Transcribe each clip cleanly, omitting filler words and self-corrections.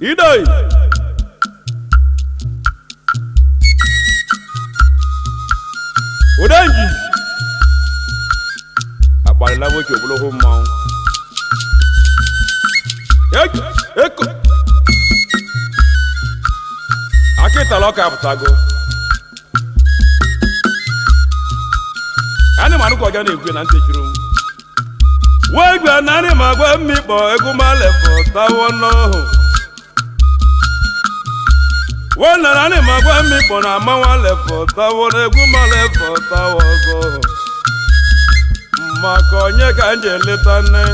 Idai Odanji Abalila woke obulo ho ma Eko Akita loka aputago Ani manu ko gana egwe na ntechiru Wegwe nani magwa mmipo egwu malefo tawo no Wana nani magwa mmipo na amawa lefo tawo egwu malefo tawo go Maka onye ka nje letane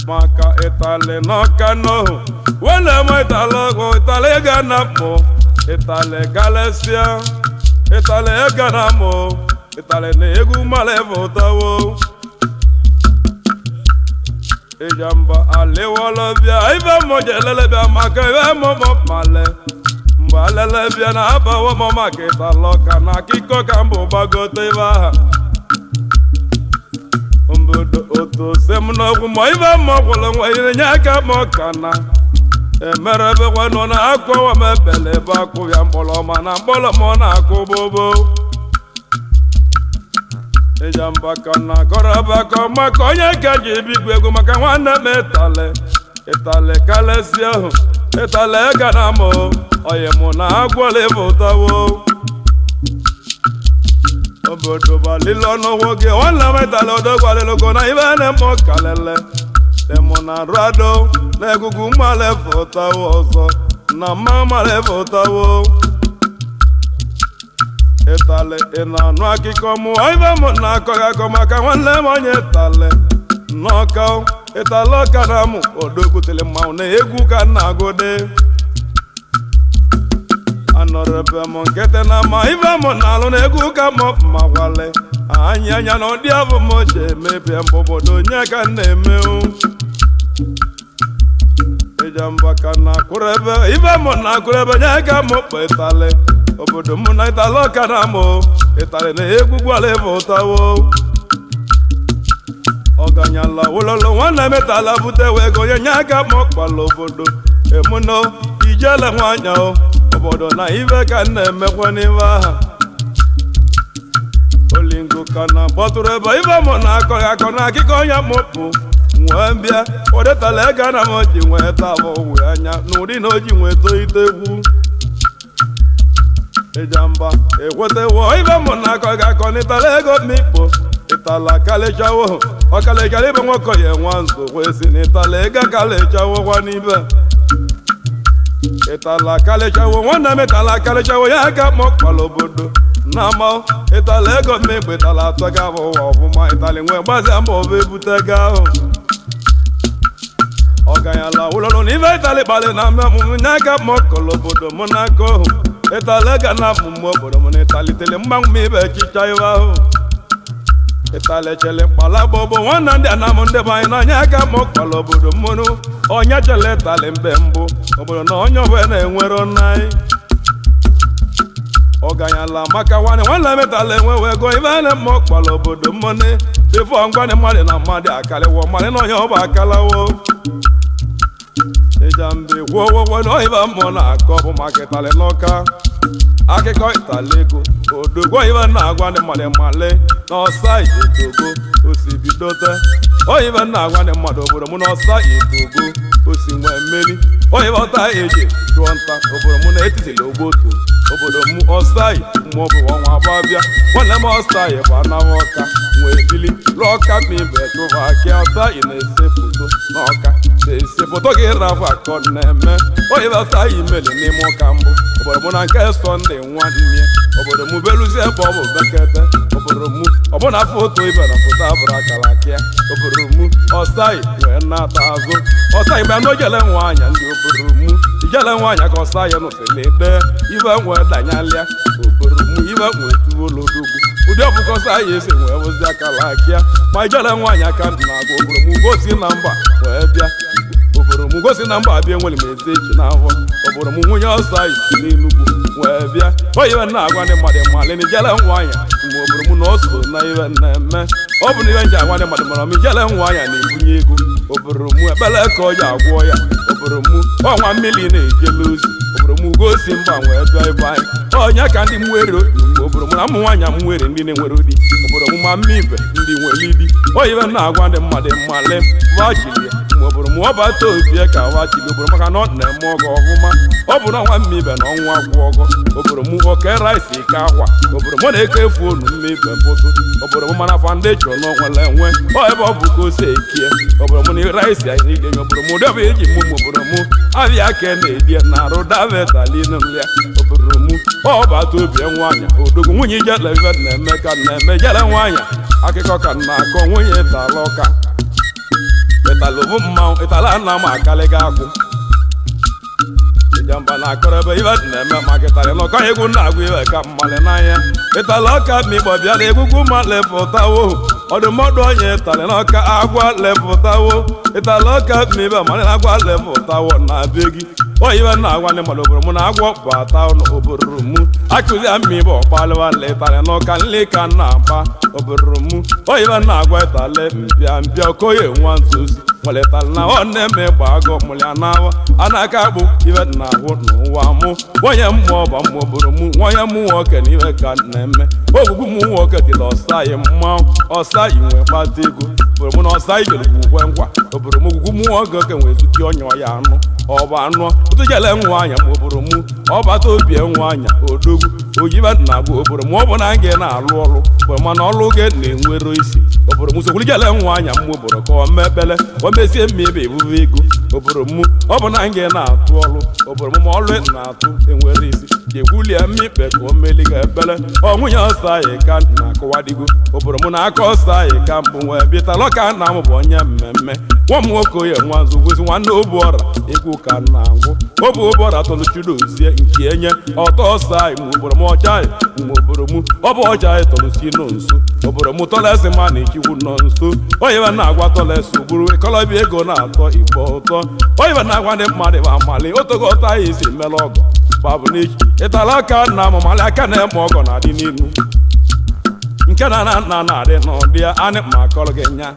Maka Itali no kano Wana mo Itali go Itali gana mo Itali galesia Itali gana mo Itali ne egwu malefo tawo Ijamba alewolo bia ibe mo jelele bia maka ibe mo male mbalele bia na abawo mo makita loka na kiko kambo bagote ba umbudo oto semno ku mo ibe mo kwolo nwe nyaka mo kana emerebe kwano na akwa wa mebele ba ku ya mbolo mana mbolo mo na akubobo Ijamba kana koraba koma konye kaji bigwego maka wana metale Itali kalesia Itali ganamo oye muna agwale votawo Obodo balilo no woge wana metale odogwale logona ibane mo kalele Temona rado negugu male votawo so na mama le votawo Itali ina no akiko mu oive mo na koga koma ka wanle mo nyetale noko Italo kanamu odogutele ma na egwu ka na gode anorebe mo nkete na ma ive mo na lo na egwu ka mo mawale anya no diavo mo je mebe mbobodo nya ka na-eme Ijamba kana kurebe ive mo na kurebe nya ka mo Itali obodo mu na Italo kanamo Itali na egwu gwale votawo Oganyala wololo wana metala bute wego nyaka mokpalo obodo emuno ijele nwanya obodo na ive ka na-emekwa n'iva Olingo kana botureba ive mo na akọ na akiko nya mopu nwambia odetala ga na mo ji nweta bo we anya n'udi no ji nweto itegwu Ijamba ekwete wo ibe mo na akọ ni talego mipo Itala kalechawo okale kale be nwoko ye nwanzo kwesi ni talega kalechawo kwa nibe Itala kalechawo wana metala kalechawo ya ka mokpalo bodo nama italego megbe tala toga wo ofuma Itali nwe gbaze mbo be butega Oganyala ulolo ni be Itali bale na mu nyaka mokolo bodo monako Italega na mumo bodo mon Itali tele mbang mi be chichaiwa Itali chele pala bobo wana ndi anamunde ba ina nyaka mokpalo bodo mono onya chele Itali mbembo obodo na onyo we na enwero nai Oganyala maka wana metale enwe go ivane mokpalo bodo mone before ngwane mali na mali akale wo mali no nyo ba akala wo Ijambe wo no iba mona akobo maketale noka akiko Italego odogwo iba na agwa ni male no sai etogo osibidote o iba na agwa ni mado obodo mu no sai etogo osinwe mmeli o iba ta eje tuonta obodo mu na etitile ogboto obodo mu osai mu obo wonwa ababia wona mo osai ba na woka nwe bili loka mi be to va ke osai na sefuto noka se foto ge rafu akon neme o iba sai mele ni mo kambo obodo mu na nke Sunday nwadimie obodo mu beluzie bobo bekete obodo mu obona foto ibe na foto abura kalakia obodo mu osai we na tazo osai be no jele nwanya ndi obodo mu jele nwanya ka osai no felede ibe nwe danyalia obodo mu ibe nwe tuolodogu udi obuko osai ese nwe wozi kalakia ma jele nwanya ka na go obodo mu gosi na mba we bia obodo m gosi na mba abịa enwere m eze echi n'afọ obodo m nwunye ọsọ isi n'Enugwu wee bịa oyiwe na-agwa ndị mmadụ malị na ijele nwaanyị mgbe obodo m na o so na iwe na-eme ọ bụ na iwe nji agwa ndị mmadụ mara m ijele nwaanyị na-ebunye ego obodo m ekpele ka ọ ji agwọ ya obodo m ọnwa mmiri na-ejele ozi obodo m gosi mba wee bịa ebe anyị onye ka ndị mwere mgbe obodo m na ụmụ nwaanyị m nwere ndị na-enwere di obodo m ma mma ibe ndị nwere di oyiwe na-agwa ndị mmadụ mmalị vachili mgbe obodo m ọbata obie ka vachili obodo maka na ọ na-eme ọgọ ọhụma ọ bụ na ọnwa mma ibe na ọnwa gwụ ọgọ obodo m oke rice ike akwa obodo m na-eke efu onu mma ibe mpụtụ obodo m mana foundation n'onwere enwe ọ ebe ọ bụ ka ose ekie obodo m na rice anyị niile nye obodo m debe eji mụ m obodo m abịa ka na-edie na arụ davetalnya obodo m ọbata obie nwaanyị odogwu nwunye ijele na-eme ka na-eme jele nwaanyị akụkọ ka na-akọ nwunye ịtala ọka ịtala bụ mmanwụ ịtala nna m akalịga akwụ Ijamba na-akọrọ ebe ibe na-eme maka ịtala n'ọkọ egwu na-agwụ iwe ka mmalị n'anya ịtala ọka ma ịgbọ bịa na egwugwu ma lepụtawo ọdụmọdụ onye ịtala n'ọka agwa lepụtawo ịtala ọka ma ibe malị na agwa lepụtawo na be gị oyiwe na-agwa ndị mmadụ obodo m na-agwọ bata n'obodo m akụzi ya mma ibe ọkpalịwa ịtala n'ọka nle ka na-akpa obodo m oyiwe na-agwa ịtala mbịa okoye nwa nzuzi nwaletal na ọ na-eme gba agụ mụlịa n'ahụ a na-aka akpụ iwe na-ahụ n'ụwa mụ nwonye mmụọ ọba m obodo m nwonye mụ nwoke na iwe ka na-eme ogwugwu m nwoke dịla ọsaghị mmanwụ ọsaghị nwee kpata ego obodo m na ọsaghị jere ugwe nkwa obodo m ogwugwu m nwoke nwee zuti ọnya ya anụ ọba anụ ụtụjele nwaanyị ma obodo m ọbata obie nwaanyị odogwu oyibe na-agwa obodo m ọ bụ na nga na-alụ ọrụ bụ mana ọlụ gị na-enwero isi obodo m sokwulijele nwaanyị m obodo ka ọ mekpele o mesie mma ebe ebube ego obodo m ọ bụ na nga na-atụ ọrụ obodo m ma ọlụ na-atụ enwere isi ga-egwulie mma ikpe ka o meli ga ekpele ọ nwunye ọsọ anyị ka na-akọwadigo obodo m na-aka ọsọ anyị ka mbụ nwee bịtala ọka nna m bụ onye mmemme nwa m nwoke onye nwa nzugwuzi nwanne obu ọra egwu ka na-agwụ obu obu ọra tọlụchidozie nke enye ọtọ ọsọ anyị ma obodo m ọcha anyị ma obodo m ọ bụ ọcha anyị tọlụsi nọ nso obodo m tọlesi ma na ichikwu nọ nso oyiwe na-agwa tọlesi ugburu kọlọbi ego na-atọ igbo ụtọ oyiwe na-agwa ndị mmadụ ma amali otogo ọtọ anyị si mere ọgọ babụ n'echi ịtala aka na amamali aka na-eme ọgọ na-adị n'ilu nke na-adị n'ụdị ya anị ma akọrọ gị nya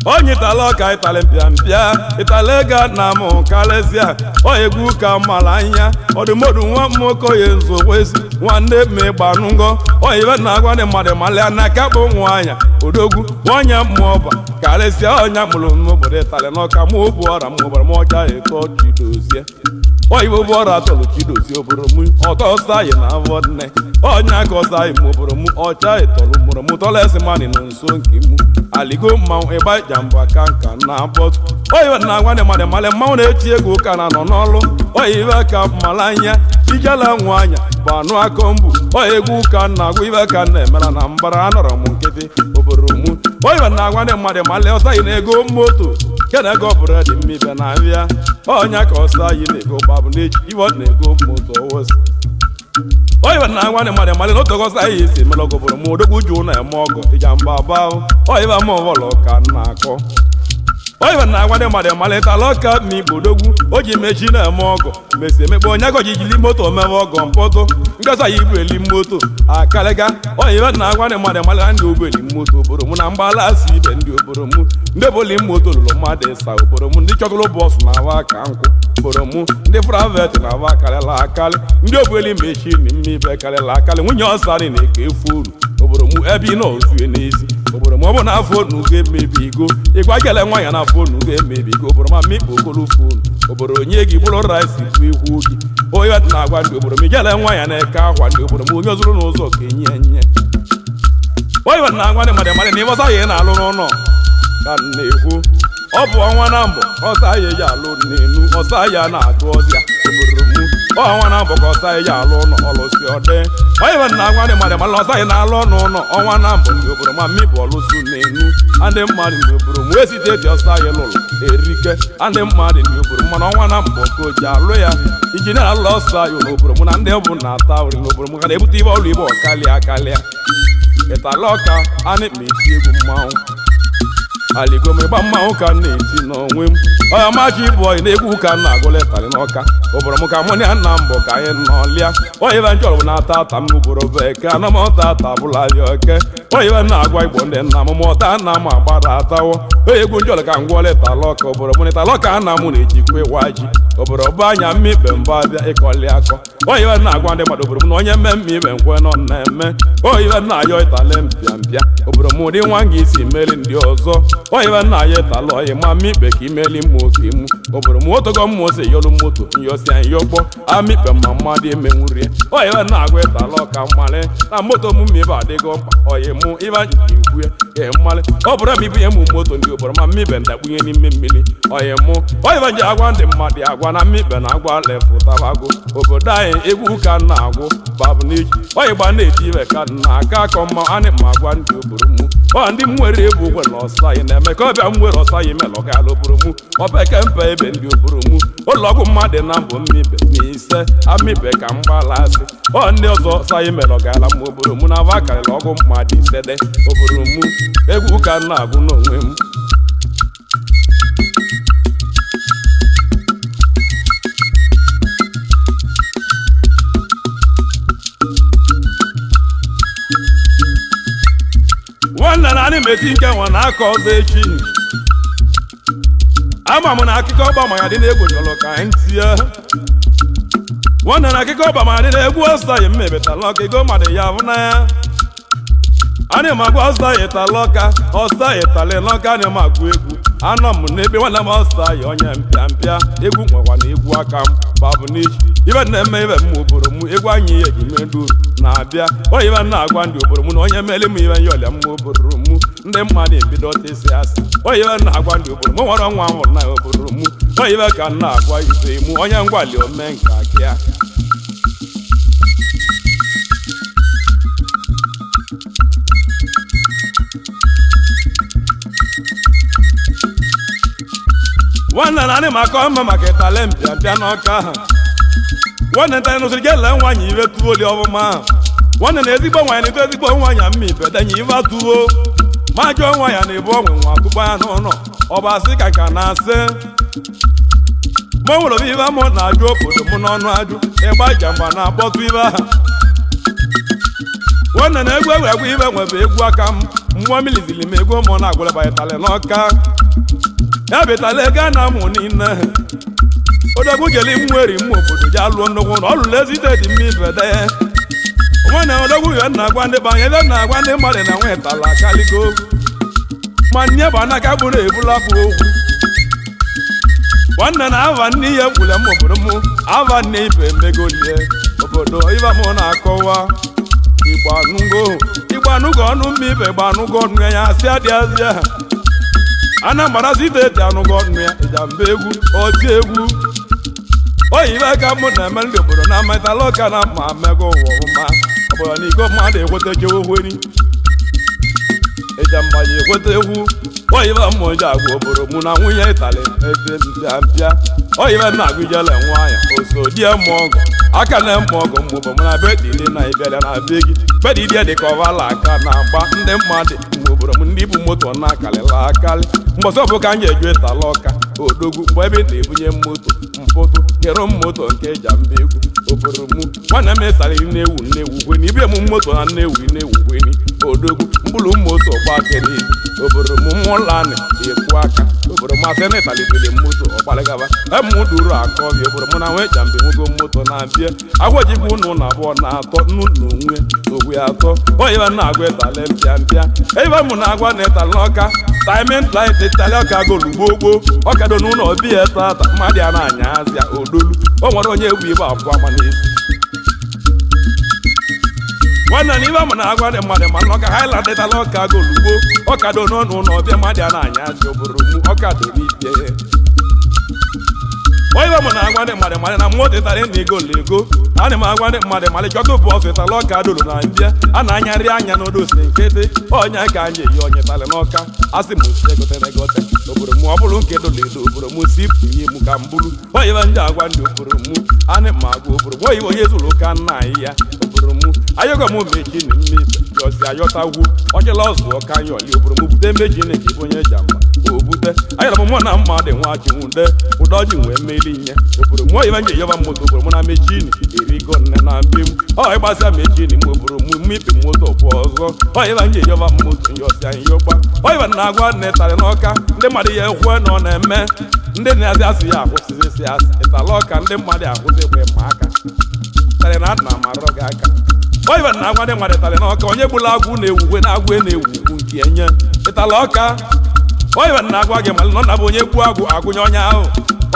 onye ịtala ọka ịtala mpịa ịtala ego na m karịsịa ọ egwu ka mara anya ọdụmọdụ nwa m okoye nzowezi nwanne m ịgbanụgo oyiwe na-agwa ndị mmadụ malịa na aka bụ nwaanyị odogwu nwanyị mmụọba karịsịa ọnya mụrụ n'obodo ịtala n'ọka mụ obu ọra m obodo m ọcha ịtọ chidozie oyibo bụ ọrụ atọlụ chidozie obodo m ọtọ ọsọ anyị na avọ nne ọnya ka ọsọ anyị ma obodo m ọcha ịtọlụ mụrụ m tọlesi mani nọ nso nke mụ aligo mmanwụ ịgba Ijamba ka nka na bọtụ oyiwe na-agwa ndị mmadụ malị mmanwụ na-eti egwu ụka na nọ n'ọlụ oyiwe ka mara anya ijela nwaanyị bụ anụ akọ mbụ oyi egwu ụka na-agwa iwe ka na-emera na mbara anọrọ m nkịtị obodo m oyiwe na-agwa ndị mmadụ malị ọsọ anyị na-ego moto nke na-ego bụredị mmibe na abịa ọnya ka ọsọ anyị na-ego babụ n'echi iwe ọ na-ego moto owosi oyiwe na-agwa ndị mmadụ malị na otogọsọ anyị esi mere ọgọ obodo m odogwu ju na-eme ọgọ Ijamba abahụ oyiwe ma ọbọlọ ka na-akọ oyiwe na-agwa ndị mmadụ malị tala ọka ma igbo odogwu o ji mechi na-eme ọgọ mesi emekpe onye agọ jijili moto mewe ọgọ mpọtụ nkesa ya ibu eli moto akarịga oyiwe na-agwa ndị mmadụ malị na ndị ogbeli moto obodo m na mgbala asị ibe ndị obodo m ndị boli moto lụrụ mmadụ ịsa obodo m ndị chọkụrụ bọsụ na-awa aka nkwụ obodo m ndị fravet na-awa akarịla akarị ndị ogbeli mechin mmibe karịla akarị nwunye ọsarị na-eke efu uru obodo m ebe ị na-ozue n'ezi obodo m ọ bụ na afọ onu ga-emebigo ịgwa gele nwaanyị na afọ onu ga-emebigo obodo ma mmikpa okolo fonu obodo onye gị bụrụ rice bụ ihu gị onye na-agwa ndị obodo m igele nwaanyị na-eke akwa ndị obodo m onye zụrụ n'ụzọ ka enye nye onye na-agwa ndị mmadụ mmadụ na ịbọsa ya na-alụ n'ụlọ ka na-ekwu ọ bụ ọnwa na mbọ ọsa ya eji alụ n'enu ọsa ya na-atụ ọzịa obodo m ọnwa na mbọ ka ọsa ya eji alụ ụlọ ọlụsi ọdị onye na-agwa ndị mmadụ mmadụ ọsa ya na-alụ n'ụlọ ọnwa na mbọ ndị obodo ma mmịbụ ọlụsụ n'enu ndị mmadụ ndị obodo m wee site eji ọsa ya lụrụ erike ndị mmadụ ndị obodo mana ọnwa na mbọ ka o ji alụ ya iji na-alụ ọsa ya n'obodo m na ndị bụ na-ata ori n'obodo m ka na-ebute ibe ọlụ ibe ọkalịa akarịa ịtala ọka anị ma eti egwu mmanwụ aligome gba mmanwụ ka na-eti n'onwe m ọya machi ịbụ ọyị na-egwu ka na-agụla Itali n'ọka obodo m ka mụ na nna mbụ ka anyị nọlịa oyibe njọrọ na-ata ata m bụrụ beke ana m ọta ata bụla dị oke oyibe na-agwa igbo ndị nna m mụta nna m agbara atawo egwu njọrọ ka ngwọla Itali ọka obodo m Itali ọka nna m na-ejikwa ịwa ji obodo bụ anya mmikpe mbụ abịa ịkọli akọ oyibe na-agwa ndị mmadụ obodo m na onye mmemme ibe nkwe nọ na-eme oyibe na-ayọ Itali mpịampịa obodo m ụdị nwa nga isi meli ndị ọzọ oyibe na-ayọ Itali oyi ma mmikpe ka imeli mmụ oke mụ obodo m otogo mmụ ose yọlụ moto nyosi anyị yọkpọ amikpe ma mmadụ emenwurie oyibe na-agwa Itali ọka mmalị na moto m mmibe adịgo mkpa oyi mụ ibe njike ikwue ee mmalị ọ bụrụ m ibu ihe mụ moto ndị obodo ma mmibe ndakpunye n'ime mmiri oyi mụ oyibe nje agwa ndị mmadụ agwa na mmikpe na-agwa lefụtabago obodo anyị egwu ka na-agwụ babụ n'iji oyigba na-eti ibe ka na aka akọ mma anị ma agwa ndị obodo mụ ọ ndị m nwere ebu ụgwọ na ọsa anyị na-eme ka ọbịa m nwere ọsa anyị melọgala obodo mụ ọbeke mpe ebe ndị obodo mụ ụlọọgwụ mmadụ na mbụ mmibe na ise amibe ka mgbalasị ọ ndị ọzọ ọsa anyị melọgala m obodo mụ na aba karịrị ọgwụ mmadụ isede obodo mụ egwu ka na-agwụ n'onwe m nwanne na anyị meti nke nwa na-aka ọzọ echi ama m na akụkọ ọgba ma ya dị na-egwu jọlọ ka anyị tie nwanne na akụkọ ọgba ma ya dị na-egwu ọsọ yi mmebetala ọka ego mmadụ ya bụ na ya anyị ma gwa ọsọ yi Itali ọka ọsọ yi Itali n'ọka anyị ma gụ egwu anọ m n'ebe nwanne m ọsọ yi onye mpịampịa egwu nwekwa na egwu aka m babụ n'iji ibe na-eme ibe m obodo m egwu anyị ihe ji medu na-abịa oyibe na-agwa ndị obodo m na onye mele m ibe ya ọlịa mma obodo m ndị mmadụ ebido tesi asị oyibe na-agwa ndị obodo m nwere nwa nwụrụ na obodo m oyibe ka m na-agwa ibe m onye ngwali ome nke aka ya nwanne na anyị maka ọma maka Itali mpịampịa n'ọka ha nwanne nta nụsịrị gị ele nwaanyị ibe tuwo dị ọfụma nwanne na ezigbo nwaanyị na ezigbo nwaanyị mma ibedenye ibe atụwo ma jụọ nwaanyị na-ebu ọnwe nwa tụgba ya n'ụlọ ọbasị ka ka na-asị ma ọ nwere ibe mụ na-ajụ obodo m n'ọnụ ajụ ịgba Ijamba na-akpọtụ ibe ha nwanne na egwu egwu ibe nwebe egwu aka m mmụọ milizili m egwu mụ na-agwụleba Itali n'ọka ya bụ Itali ego a na-amụ niile odogwu jeli nweri mma obodo ji alụọ nnukwu na ọlụlụ ezite dị mma ibede nwanne odogwu ya na-agwa ndị banye ebe na-agwa ndị mmadụ na nwe Itali akaligo ma nye bụ anaka bụrụ ebula bụ okwu nwanne na ava nne ihe gwule m obodo m ava nne ibe emegolie obodo ibe m na-akọwa igbanụgo ọnụ mma ibe gbanụgo ọnụ ya asị adị azịa Anambra steeti anụgo ọnụ ya Ijamba egwu oti egwu oyibe ka mụ na-eme ndị obodo na Itali ọka na ma mego ụwa ọma obodo na igo mmadụ ekweteche ohweri Ijamba ya ekwete egwu oyibe mmụ ji agwa obodo mụ na nwunye Itali ebe mpịampịa oyibe na-agụ ijele nwaanyị oso die mụ ọgụ aka na-eme ọgụ mgbe mụ na bedili na ibele na be gị bedidie dị ka ọvala aka na-agba ndị mmadụ mgbe obodo m ndị ibu moto na-akalịla akali mgbọsọ bụ ka m ga-eju Itali ọka odogwu mgbe ebe na-ebunye moto mpụtụ kere moto nke Ijamba egwu obodo m nwanne m esarị na-ewu kweni ibe m moto na na-ewu kweni odogwu mkpụrụ moto ọgbakere obodo m mụlanị ekwu aka obodo m afịa na Itali bere moto ọgbalịgaba emụduru akọghị obodo m na nwe Ijamba enwego moto na-abịa agwajikwa ụnụ na abụọ na atọ nnu na onwe n'ogwe atọ oyibe na-agwa Itali mpịampịa ebe m na-agwa na Itali n'ọka Diamond Light Itali ọka golugbo ọkado n'ụlọ ọbịa tata mmadụ a na-anya azịa odolu o nwere onye egwu ibe abụọ ama n'ezi nwanne na ibe m na-agwa ndị mmadụ ma n'ọka Highland Itali ọka golugbo ọkado n'ọnụ ụlọ ọbịa mmadụ a na-anya azịa obodo m ọkado n'ibie oyibe m na-agwa ndị mmadụ na moto Itali na ego ana m agwa ndị mmadụ malịchọta bọsụ Itali ọka dolu na mbịa a na-anyarị anya n'odosi nkịtị onye ka anyị eyi onye Itali n'ọka asị m osi egote obodo m ọ bụrụ nke dolu edo obodo m si pụnye m ka m bụrụ oyibe ndị agwa ndị obodo m anị ma agwa obodo m oyibe onye zụrụ ụka nna anyị ya obodo m ayọgọ m mechi na mmebi jọsi ayọtagwu ọchịla ọzụ ọka anyị ọli obodo m bute mmechi na nke bụ onye Ijamba nwunde ayara mụ na mmadụ nwa chi nwunde ụdọji wee meli nye obodo mụ ibe nje yọba moto obodo mụ na mechini erigo nne na mbe m ọ ịgbasịa mechini m obodo mụ ikpe moto bụ ọzọ ọ ibe nje yọba moto nyọsịa ihe ọgba ọ ibe na-agwa nne tarị n'ọka ndị mmadụ ya ekwe na ọ na-eme ndị na-asị asị ya akwụsịzị asị ịtala ọka ndị mmadụ akwụsịkwe ma aka tarị na ana amarọ gị aka ọ ibe na-agwa ndị mmadụ tarị n'ọka onye gbula agwụ na-ewuwe na agwụ na-ewugwu nke enye ịtala ọka oyibe na-agwa gị malị nọ na bụ onye gbuo agwụ agụnye onye ahụ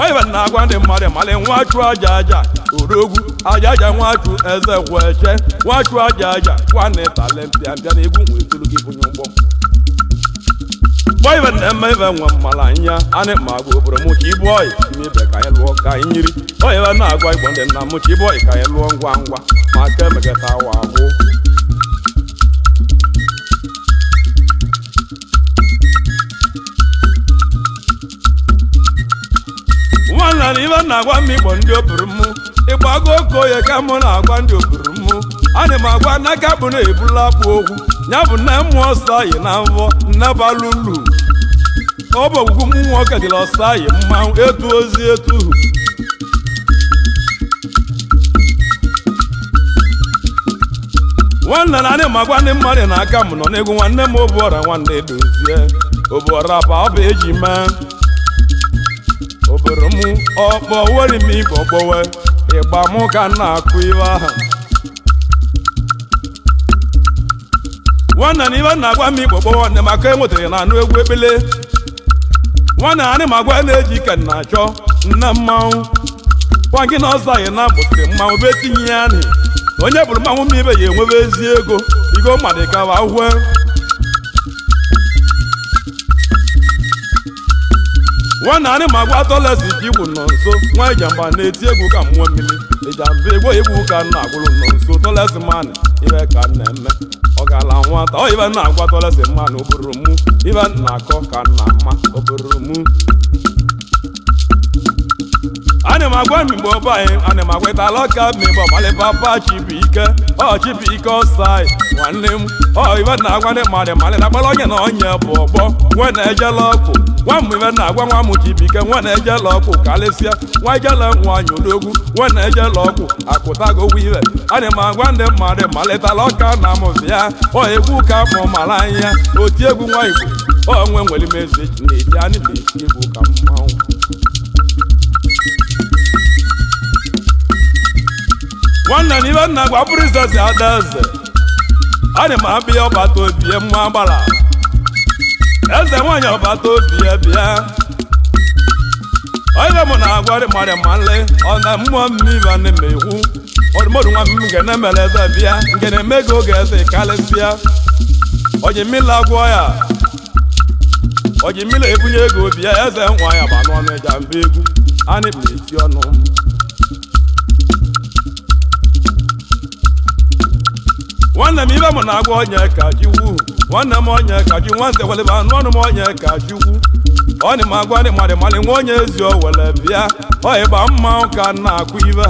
oyibe na-agwa ndị mmadụ malị nwachu aja aja odogwu aja aja nwachu eze kweche nwachu aja aja nwanne talentịa bịa na egwu nwee tolu gị bunye ụgbọ oyibe na-eme ibe nwe mmala anya anị ma agwa obodo mụ ka ibu oyi ime ibe ka anyị lụọ ka anyị nyiri oyibe na-agwa igbo ndị nna mụ ka ibu oyi ka anyị lụọ ngwa ngwa ma ka emekata awa agwụ nwanna na ibe na-agwa m igbo ndị oburu mụ ịgbago okoye ka mụ na-agwa ndị oburu mụ ana m agwa n'aka bụ na-ebula akpụ okwu ya bụ nne mmụọ ọsọ yi na mvọ nne balulu ọ bụ ogwugwu m nwoke dịla ọsọ yi mmanwụ etu ozi etu nwanna na ana m agwa ndị mmadụ na aka m nọ n'egwu nwanne m obuọra nwanne edozie obuọra bụ ọ bụ eji mee obodo mụ ọkpọ weri m igbo gbowe ịgba mụ ka na-akụ ibe ahụ nwanna na ibe na-agwa m igbo gbowe nne maka enwetara na anụ egwu ekpele nwanna anyị ma agwa na-eji ike na-achọ nne mmanwụ kwa gị na ọzọ anyị na-abụsịrị mmanwụ bụ etinye ya nị onye bụrụ mmanwụ m ibe ya enwebe ezi ego igo mmadụ gawa hwe nwanna anyị ma gwa tọlesi ka igwu nọ nso nwa Ijamba na-eti egwu ka mmụọ mmiri Ijamba egwu ka nna agwụrụ nọ nso tọlesi mmanụ ibe ka na-eme ọ gala nwata ọ ibe na-agwa tọlesi mmanụ oburu mụ ibe na-akọ ka nna mma oburu mụ ana m agwa mgbe ọba anyị ana m agwetala ọka mmegbe ọmalị papa Chibuike ọ Chibuike ọsai nwanne m ọ ibe na-agwa ndị mmadụ malị na akpara onye na onye bụ ọgbọ nwe na-ejela ọkụ nwa m ibe na-agwa nwa m Chibuike nwe na-ejela ọkụ karịsịa nwa ejela nwaanyị odogwu nwe na-ejela ọkụ akụtago ogwu ibe ana m agwa ndị mmadụ malịtala ọka na m bịa ọ egwu ka mụ mara anya oti egwu nwa Igbo ọ nwe nwere mezi na-eji anyị na-eti egwu ka mmanwụ nwanna na ibe nna gwa bụrụ izozi adaeze ana m abịa ọbata obie mma gbara eze nwaanyị ọbata obie bịa onye m na-agwa dị mmadụ mmalị ọ na mmụọ mmiri na-emegwu ọdụmọdụ nwa m nke na-emere eze bịa nke na-eme gị oge eze karịsịa oji mmiri agwọ ya oji mmiri ebunye ego bịa eze nwaanyị agba n'ọnụ Ijamba egwu anyị na-eti ọnụ m nwanne m ibe m na-agwa onye ka jiwu nwanne m onye ka ji nwanze welebe anụ ọnụ m onye ka jiwu ọ dị m agwa ndị mmadụ malị nwa onye ezi o wele bịa ọ ịgba mmanwụ ka na-akụ ibe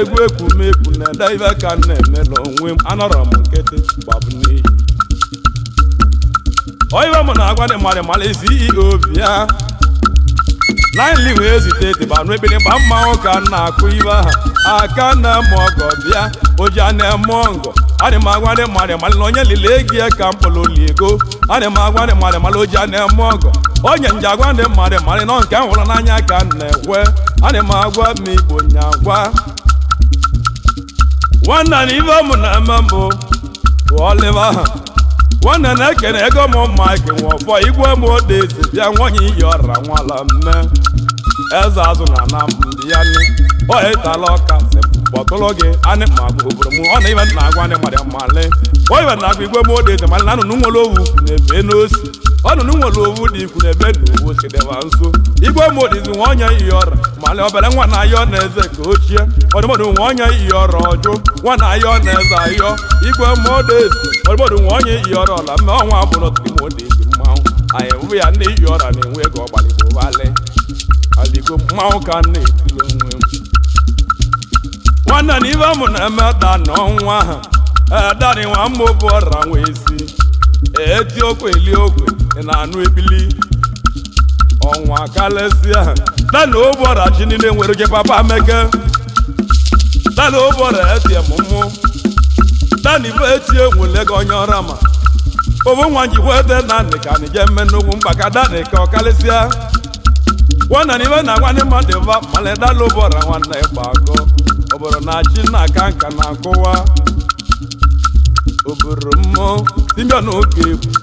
egwu ekwumekwu na-ede ibe ka na-eme n'onwe m anọrọ m nkịtị gbabụ n'ihi ọ ibe m na-agwa ndị mmadụ malị CEO bịa naịli wee zite etibanụ ekpere gba mmanwụ ka na-akụ ibe aka na-eme ọgọ bịa oji a na-eme ọngọ ana m agwa ndị mmadụ malị na onye lile egi ka mkpụrụ oli ego ana m agwa ndị mmadụ malị oji a na-eme ọgọ onye nje agwa ndị mmadụ malị nọ nke m hụrụ n'anya ka m na-ekwe ana m agwa m igbo nyagwa nwanna na ibe m na-eme mbụ bụ ọlịva nwanne na-ekene ego m Mike Nwọfọ igwe m odezi bịa nwanyị iyi ọra nwala mme eze azụ na na ndị ya nne ọ ịtala ọka kpọtụrụ gị anị ma bụ obodo m ọ na ibe na-agwa ndị mmadụ mmalị ọ ibe na-agwa igwe m odezi malị na anụnụ nwere owu ukwu na-ebe n'osi ọnụnụ nwere owu dị ikwu na-ebe na owu sideba nso igwe m odezi nwa onye iyi ọra malị obere nwa na ayọ na eze ka ochie ọdụmọdụ nwa onye iyi ọra ọjụ nwa na ayọ na eze ayọ igwe m odezi ọdụmọdụ nwa onye iyi ọra ọla mme ọnwa abụrụ tiri m odezi mmanwụ anyị hụ ya ndị iyi ọra na-enwe ego ọgbalịgbo balị aligo mmanwụ ka na-etiri onwe m nwanne na ibe m na-eme da n'ọnwa ahụ edani nwa mma bụ ọra nwa ezi eti okwe eli okwe na anụ ebili ọnwa kalesịa dana ụbọra chi niile nwere gị papa meke dana ụbọra etie mụmụ dana ibe etie nwele gị onye ọra ma obo nwa njikwa ede na nị ka anyị jee mme n'ugwu mgbaka dana ka ọ kalesịa nwanna n'ibe na nwanne mmadụ ba male dana ụbọra nwanne ịgba agụ obodo na chi na-aka nka na-akụwa obodo mmụọ dibịa n'oge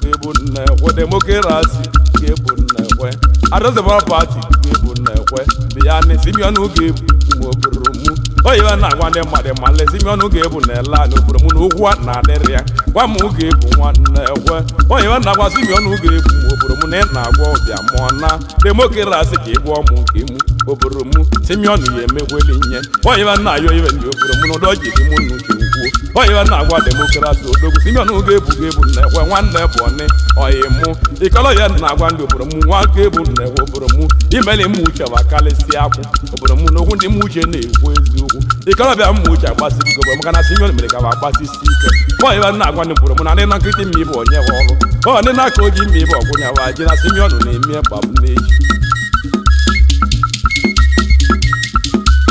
egbu nnekwe demokrasi ga-egbu nnekwe adọzibara pati ga-egbu nnekwe bịa simion ga-egbu mgbe obodo mụ oyiwe na-agwa ndị mmadụ male simion ga-egbu na-ele anya obodo mụ na ụgwụ na-adịrị ya gwa m ga-egbu nwanne ekwe oyiwe na-agwa simion ga-egbu obodo mụ na ị na-agwa ọbịa mụọ na demokrasi ka ịgwọ ọmụ nke mụ obodo mụ simion ya emekweli nye oyiwe na-ayọ iwe ndị obodo mụ na ụdọ ji dị mụ nke ukwuo oyiwe na-agwa demokrasi odogwu simion ga-egbu nnekwe nwanne bụ ọnị ọyịmụ ịkọrọ ya na-agwa ndị obodo mụ nwa ga-egbu nnekwe obodo mụ imeli mụ uche ma karịsịa akwụ obodo mụ n'okwu ndị mụ uche na-ekwu eziokwu ịkọrọbịa mụ uche agbasiri ike obodo maka na simion mere ka agbasisi ike oyiwe na-agwa ndị obodo mụ na ndị na nkịtị mma ibe onye ha ọrụ ndị na-aka oji mma ibe ọgwụnyawa ji na simion na-eme gbabụ n'echi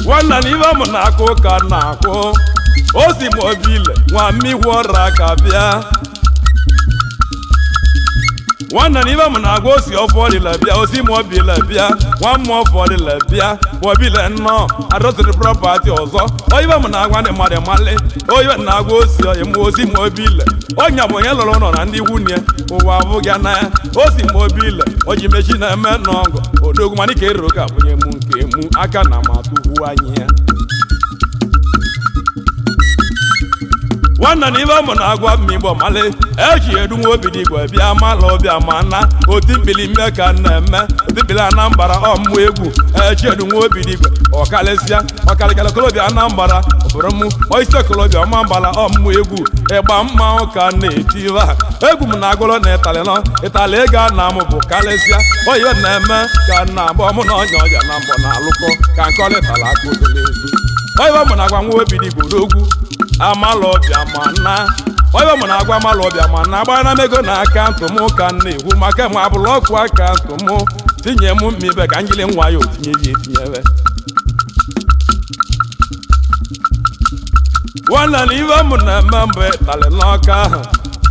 nwanna na ibe mụ na-akụ ka na-akụ o si m obile nwa mmigwe ọra ka bịa nwanna na ibe m na-agwa osi ọfọdịla bịa osi m obile bịa nwa mmụọ ọfọdịla bịa obile nnọọ adọtịrị prọpati ọzọ oyibe m na-agwa ndị mmadụ mali oyibe na-agwa osi m osi m obile ọnya bụ onye lụrụ ụlọ na ndị nwunye ụwa abụghị na ya osi m obile oji mechi na-eme n'ọgụ odogwu mana ka eriro ka bunye m nke mụ aka na ma tupu anyị ya nwanna na ibe mụ na-agwa m igbo mali eji edunwe obi n'igwe bịa mala ọbịa ma na otibili mme ka na-eme otibili Anambra ọmụ egwu eji edunwe obi n'igwe ọkalịsịa ọkalịkala kolobịa Anambra obodo mụ oisi kolobịa ọmambala ọmụ egwu ịgba mmanwụ ka na-etiba egwu m na-agụrụ na Itali ga na m bụ kalịsịa oyiwe na-eme ka na abụọ mụ na ọnya ọja na mbọ na alụkọ ka nkọlịtala aka odolezu oyiwe mụ na-agwa nwa obi n'igwe n'ogwu amalọbịa ma na oyiwe mụ na-agwa amalọbịa ma na agbara na mego na akaụntụ m ka m na-egwu maka m abụrụ ọkụ akaụntụ m tinye m mmibe ka njili nwa ya otinye ya etinyebe nwanna na ibe mụ na-eme mgbe Itali n'ọka ahụ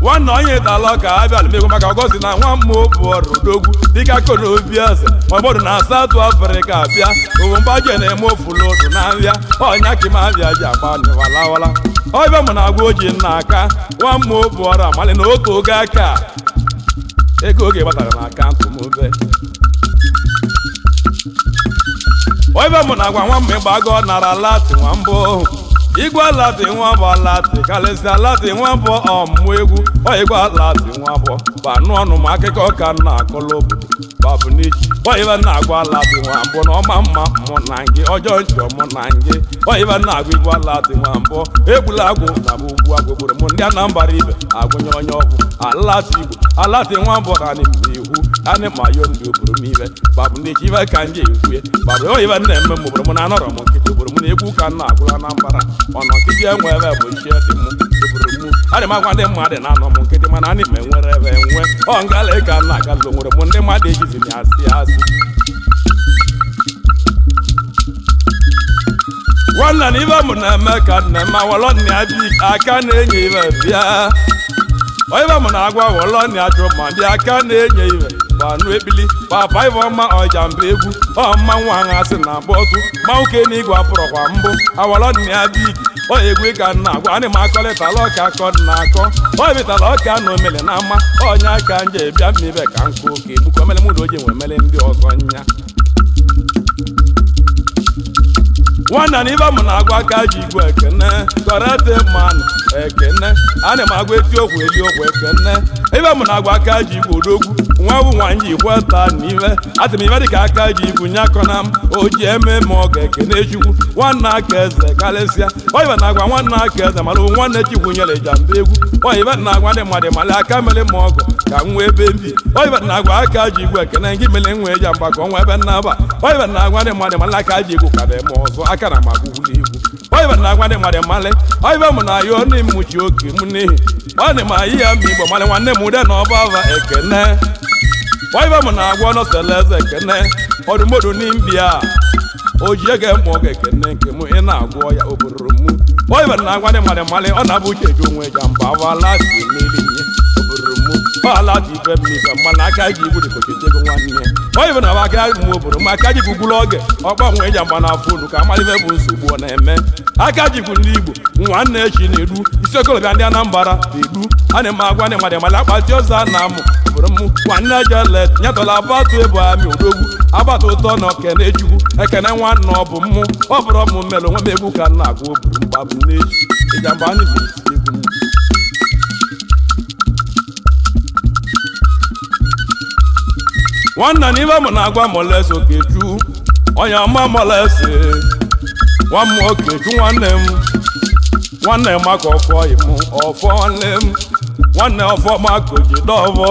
nwanna onye Itali ọka abịala megwu maka ọgọzi na nwa mmụọ bụ ọrụ odogwu dịka konobi eze maọbụrụ na South Africa abịa owombaje na-eme ofulodu na nrịa ọnya ka abịa ji agba walawala oyibe mụ na-agwa oji nna aka nwa mmụọ bụ ọrụ amali na otu oge aka ego oge gbatara na akaụntụ m obe oyibe mụ na-agwa nwa mma ịgbago nara lati nwa mbụ igwe lati nwa bụ lati kalịsịa lati nwa bụ ọmụmụ egwu oyigwe lati nwa bụ banụ ọnụ ma akụkọ ka na-akọlọ obodo babụ n'ichi oyibe na-agwa lati nwa mbụ na ọma mma mụ na ngị ọjọọ njọ mụ na ngị oyibe na-agwa igwe lati nwa mbụ egbula agwụ na bụ ugwu agwụ gburu mụ ndị Anambra ibe agwụnye onye ọgwụ alati igbo alati nwa bụ anyị ihu anyị ma yo ndị obodo m ibe babụ n'ichi ibe ka ndị ekwue babụ oyibe na-eme m obodo mụ na anọrọ m nkịtị obodo mụ na egwu ka m na-agwụrụ Anambra ọnọ nkịtị enwe ebe bụ chi dị mụ obodo mụ adị m agwa ndị mmadụ na-anọ m nkịtị mana anyị ma enwere ebe enwe ọ ngala ka m na-agala onwere mụ ndị mmadụ ejizi m asị asị nwanna na ibe mụ na-eme ka nna wọlọ nna ya dị aka na-enye ibe bịa oyibe mụ na-agwa wọlọ nna achụ ma dị aka na-enye ibe banụ ebili papa ibe ọma ọjamba egwu ọmma nwa ha asị na bọtụ manwụke na igwe apụrọkwa mbụ awọlọ nna ya big egwu ka na-agwa anyị ma akọlịtala ọka akọ na akọ oyibitala ọka na omele na ama onye aka nje bịa mmibe ka nkụ oke egbukọ mele mụ na oji nwe mele ndị ọzọ nya nwanna na ibe mụ na-agwa aka ji igwe ekene kọrete mmanụ ekene ana m agwa eti okwu eli okwu ekene ibe mụ na-agwa aka ji igwe odogwu nwa bụ nwanyị igwe taa na ibe atị m ibe dịka aka ji igwu nyakọna m oji eme ma ọ ga-ekene chukwu nwanna aka eze karịsịa oyibe na-agwa nwanna aka eze mara nwanne chikwu nyere Ijamba egwu oyibe na-agwa ndị mmadụ mara aka mere ma ọgụ ka nwa ebe mbi oyibe na-agwa aka ji igwe ekene gị mere nwa Ijamba ka ọnwa ebe nnaba oyibe na-agwa ndị mmadụ mara aka ji igwu ka dị ma ọzọ aka na magwugwulu igwu oyibe na-agwa ndị mmadụ mmalị oyibe mụ na ya ọnụ mmuchi oke m n'ihi ọ dị ma ihe ya ma igbo mmalị nwanne m ude na ọba ava ekene waiva m na-agwa no seleze kene odumodu n'imbia ojiege mo gekene nke mu ị na-agwa ya oburu mu waiva na-agwa ne male ọ na-abụ cheju onwe Ijamba wala ti meli nye oburu mu wala ti be mi be mana aka ji igbu diko chego nwanne waiva na aka mu oburu mu aka ji gugulu oge ọkpa nwe Ijamba na fonu ka amalive bụ nsogbu na-eme aka ji gwu ndị Igbo nwanne echi na-edu isokolobịa ndị Anambra edu ana m agwa ne male akpati ọza na amụ mu nwanne jelet nyetola abatu ebu ami odogwu abatu ụtọ na okene chukwu ekene nwanne ọ bụ mmụ ọ bụrụ m mmelụ nwe m egwu ka nna agwa oburu mgbabụ n'echi Ijamba anyị na-eti egwu m nwanna n'ibe m na-agwa Moles Okechu onye ọma Moles nwa m Okechu nwanne m aka ọfọ imụ ọfọ nwanne m nwanne ọfọ maka ojidọvọ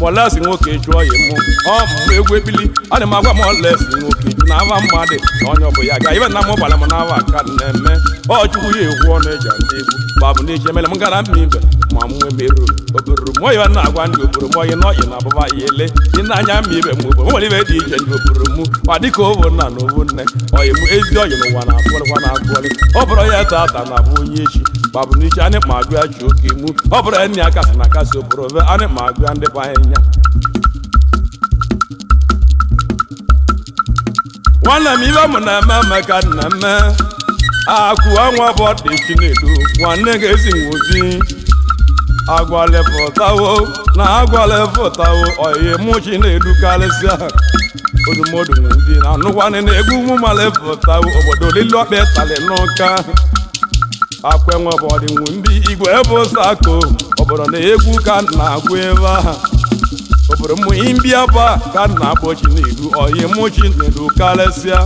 Moles nwoke jụọ ya mụ ọmụ egwu ebili ana m agwa Moles nwoke ju na ava mmadụ na onye ọbụ ya ga ibe na m gbara m n'ava aka na-eme ọchukwu ya egwu ọ na-eji ndị egwu babụ na-eji emele m gara mma ibe ma m nwee merụ oburu m oyi na-agwa ndị oburu m oyi na ọyị na abụba ya ele dị n'anya mma ibe m oburu nwere ibe dị iche ndị oburu m ma dịka ovu nna na ovu nne oyi m ezi ọyị n'ụwa na-abụọlịkwa na-abụọlị ọ bụrụ ya tata na abụ onye echi babụ n'iche anyị ma agụ ya ji oke mu ọ bụrụ ya nne ya kasị na kasị oburu ve anyị ma agụ ya ndị bụ anya nwanne m ibe m na-eme emeka na-eme akụ anwa bụ dị Chinedu nwanne ga-esi nwozi agwalefụtawo na agwalefụtawo oyi mụ Chinedu karịsịa odumodu nwudi na anụkwanị na egwu mụ malefụtawo obodo lilu ọkpa Itali n'ụka akwenwe bụ ọdịnwu ndị Igwe ebe sako obodo na egwu ka na-agwụ ebe ahụ obodo mụ imbia ba ka na-akpọ Chinedu oyi mụ Chinedu karịsịa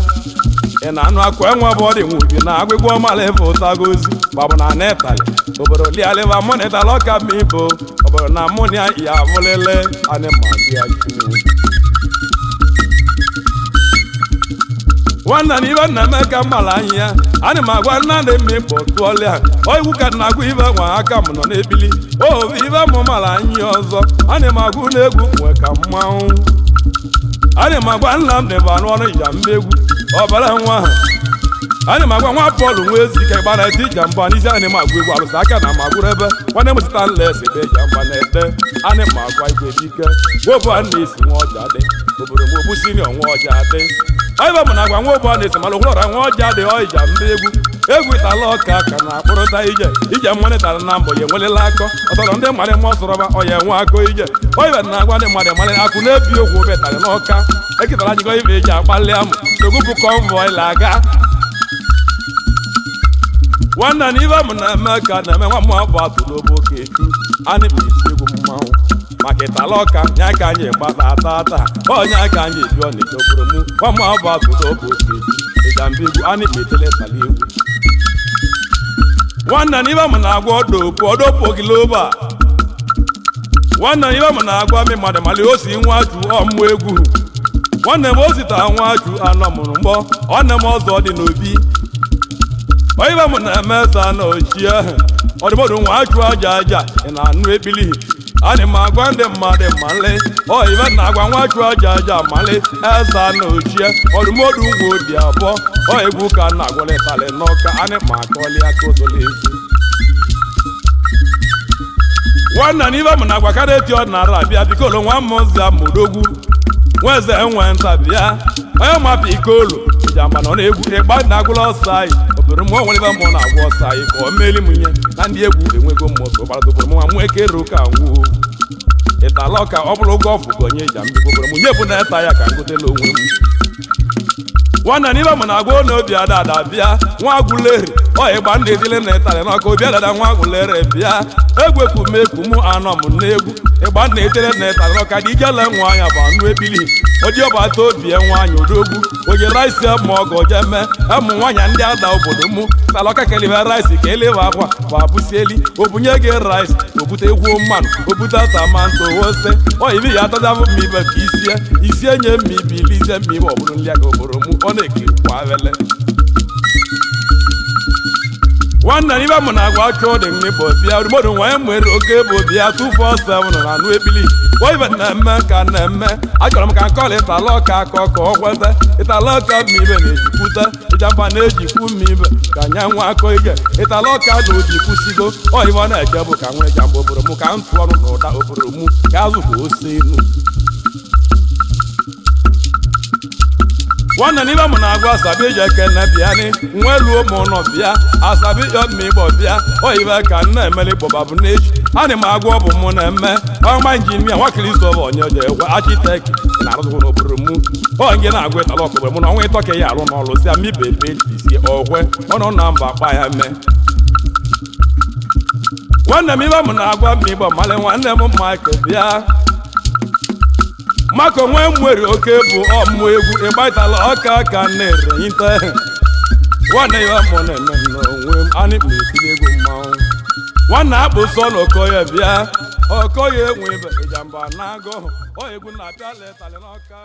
ị na-anụ akwa enwe bụ ọdị nwubi na agwụgwọ malefụtagozi gbabụ na Itali obodo lialiva monetala ọka mibo obodo na monia ya avụlele anịmazia Chinedu nwanna na ibe na-eme ka mmala anyị ya ana m agwa nna ndị mmikpọ tụọlịa oiwu ka na-agwa ibe nwa aka m nọ n'ebili ovu ibe mụmala anyị ọzọ ana m agwa na egwu nwe ka mmanwụ ana m agwa nna m dịba n'ọrụ Ijamba egwu ọbara nwa ha ana m agwa nwa Pọl nwa ezi ka gbara ete Ijamba n'isi ana m agwa egwu arụsị aka na magụrụ ebe nwanne m sita nles ebe Ijamba na-ete ana m agwa igwe dike webụ a na-esi nwa ọja dị obodo m ogbu sinio nwa ọja dị ibe m na-agwa nwa obu a na-esi malụ kwụrọra nwa ọja dị Ijamba egwu Itali ọka ka na-akpụrụta ije mmonitara na mbọ ya enwelela akọ ọsọrọ ndị mmadụ ma ọsọrọba ọya enwe akọ ije oibe na-agwa ndị mmadụ mmadụ akụ na-ebi ogwu obe Itali n'ọka ekitara anyịgo ibe eji akpali amụ ogupụ konvoi laga nwanna na ibe m na-eme ka na-eme nwa m abụ atụrụ obe Okechu anyị kpiriti egwu mmanwụ maka Itali ọka nya ka anyị gbata ata onye aka anyị ebi ọ na-eji oboro mụ nwa m abụ atụrụ obe Okechu Ijamba egwu anyị kpitele Itali egwu nwanna na ibe m na-agwa ọdọpụ giloba nwanna na ibe m na-agwa mi mmadụ mali o si nwa ju ọmụ egwu nwanne m o zita nwa ju anọ mụrụ mgbọ nwanne m ọzọ dị n'obi ibe m na-eme eza na ochie ọdụmọdụ nwa ju aja ị na-anụ ebili ana m agwa ndị mmadụ mali ibe na-agwa nwa ju aja mali eza na ochie ọdụmọdụ nwa obi abụọ egwu ka na-agwala Itali n'ọka ana m akọli aka ụzọla ezu nwanna na ibe m na-agwa karịa eti ọ nara abịa bikolo nwa mmụzi amụdogwu nweze enwe nta bịa onye mapụ ikolo Ijamba nọ na-egwu ịgba na-agwụla ọsọ anyị obodo m onwere ibe mmụọ na-agwa ọsọ anyị ka o meli m nye na ndị egwu enwego mmụọ gbara obodo m nwa mụ ekere ụka nwuo Itali ọka ọ bụrụ oge ọfụ gonye Ijamba obodo m nye bụ na eta ya ka m gotela onwe m nwanna n'ibe m na-agwa na obi ada bịa nwa agwụleri ịgba ndị dịle na Itali n'ọka obi adada nwa agwụleri bịa egwekumeku mụ anọ m n'egwu ịgba ndị edele na Itali n'ọka dị ijele nwa anya bụ anụ ebili odi ọbata obi nwaanyị odogwu oji rice ma ọgọ jeme ụmụ nwaanyị ndị ada obodo mụ Itali ọka kelibe rice ka elebe akwa bụ abụsieli obunye gị rice obute egwu mmanụ obute tamanto ose ibi ya atazabụ mma ibe ka isie nye mma ibe ilize mma ibe ọ bụrụ nri aka obodo mụ ọ na-ekiri kwa wele nwanne ibe m na-agwa chụ dị n'igbo bịa mmadụ nwee nwere oke bụ bịa 247 na anụ ebili ibe na-eme ka na-eme achọrọ m ka nkọla ịtala ọka akọ ka ọ kweta ịtala ọka ma ibe na-ejikwute Ijamba na-ejikwu m ibe ka nya nwa akọ ige ịtala ọka na ojikwusigo oyibo na-eje bụ ka nwere Ijamba obodo m ka m tụọ ọrụ na ụda obodo m ka azụ ka ose enu nwanne n'ibe m na-agwa asabi ije kene bịa ni nweluo m ụlọ bịa asabi ma igbo bịa oyibe ka nna emeli gbọba bụ n'echi ana m agwa ọ bụ mụ na-eme ọma injinia nwa Kristofa onye je egwe architect na-arụzụkwụ n'obodo m onye na-agwa ịtala ọkụbere mụ na ọnwa ịtọka ya arụ n'ọlụ si amibepe isi ọgwe ọnụ na mba akpa ya mee nwanne m ibe m na-agwa m igbo mali nwanne m Mike bịa maka onwe nwere oke bụ ọmụ egwu ịgbaitala ọka ka na-erenyite nwanne ya mụ na-eme n'onwe m anyị na-etiri egwu mmanwụ nwanne akpụ sọ na okoye bịa okoye enwe ibe Ijamba na-agụ egwu na-apịa letali n'ọka